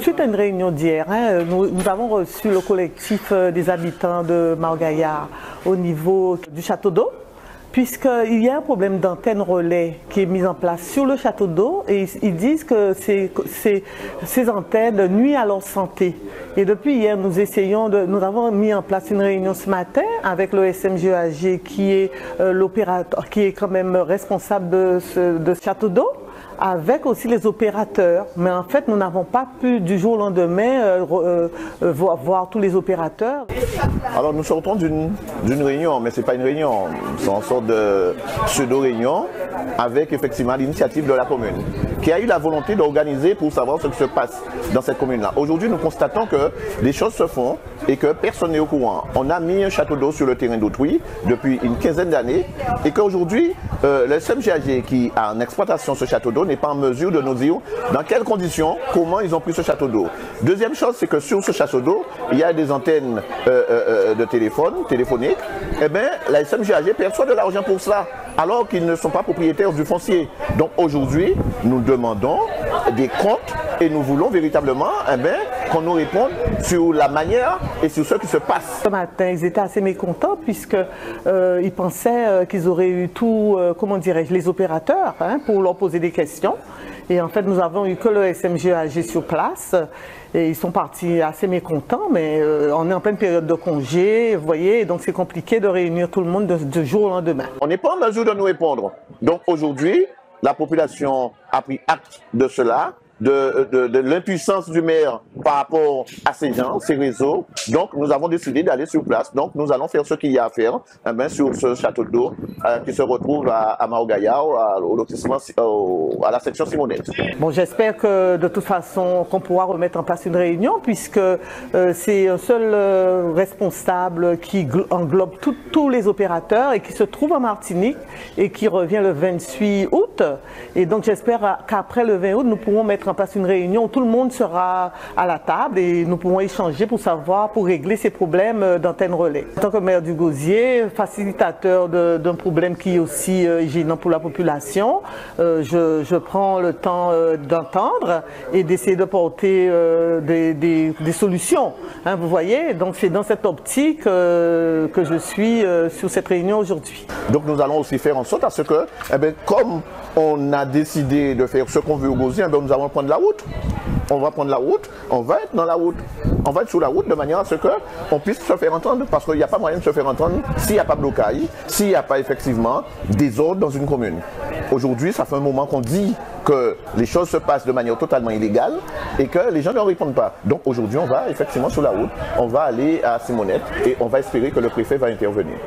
suite à une réunion d'hier, nous avons reçu le collectif des habitants de Mao-Gaillard au niveau du château d'eau, puisqu'il y a un problème d'antenne relais qui est mis en place sur le château d'eau et ils disent que ces antennes nuisent à leur santé. Et depuis hier, nous avons mis en place une réunion ce matin avec le SMGAG qui est l'opérateur, qui est quand même responsable de ce château d'eau, avec aussi les opérateurs. Mais en fait, nous n'avons pas pu du jour au lendemain voir tous les opérateurs. Alors nous sortons d'une réunion, mais ce n'est pas une réunion, c'est une sorte de pseudo-réunion avec effectivement l'initiative de la commune qui a eu la volonté d'organiser pour savoir ce qui se passe dans cette commune-là. Aujourd'hui, nous constatons que des choses se font et que personne n'est au courant. On a mis un château d'eau sur le terrain d'autrui depuis une quinzaine d'années et qu'aujourd'hui, le SMGAG qui a en exploitation ce château d'eau n'est pas en mesure de nous dire dans quelles conditions, comment ils ont pris ce château d'eau. Deuxième chose, c'est que sur ce château d'eau, il y a des antennes de téléphoniques. Eh bien, la SMGAG perçoit de l'argent pour cela, alors qu'ils ne sont pas propriétaires du foncier. Donc aujourd'hui, nous demandons des comptes et nous voulons véritablement qu'on nous réponde sur la manière et sur ce qui se passe. Ce matin, ils étaient assez mécontents puisqu'ils pensaient qu'ils auraient eu comment dirais-je, les opérateurs pour leur poser des questions. Et en fait, nous avons eu que le SMGAG sur place et ils sont partis assez mécontents, mais on est en pleine période de congé, vous voyez, donc c'est compliqué de réunir tout le monde de jour au lendemain. On n'est pas en mesure de nous répondre. Donc aujourd'hui, la population a pris acte de cela, de l'impuissance du maire par rapport à ces gens, ces réseaux. Donc nous avons décidé d'aller sur place. Donc nous allons faire ce qu'il y a à faire sur ce château d'eau qui se retrouve à Mao-Gaillard, à la section Simonette. Bon, j'espère que de toute façon qu'on pourra remettre en place une réunion puisque c'est un seul responsable qui englobe tous les opérateurs et qui se trouve en Martinique et qui revient le 28 août. Et donc j'espère qu'après le 20 août, nous pourrons mettre en place une réunion où tout le monde sera à la table et nous pourrons échanger pour régler ces problèmes d'antenne relais. En tant que maire du Gosier, facilitateur d'un problème qui est aussi gênant pour la population, je prends le temps d'entendre et d'essayer de porter des solutions. Vous voyez, donc c'est dans cette optique que je suis sur cette réunion aujourd'hui. Donc nous allons aussi faire en sorte à ce que, comme on a décidé de faire ce qu'on veut au Gosier, nous allons prendre la route. On va prendre la route, on va être dans la route. On va être sur la route de manière à ce qu'on puisse se faire entendre, parce qu'il n'y a pas moyen de se faire entendre s'il n'y a pas de blocage, s'il n'y a pas effectivement désordre dans une commune. Aujourd'hui, ça fait un moment qu'on dit que les choses se passent de manière totalement illégale et que les gens ne répondent pas. Donc aujourd'hui, on va effectivement sur la route, on va aller à Simonette et on va espérer que le préfet va intervenir.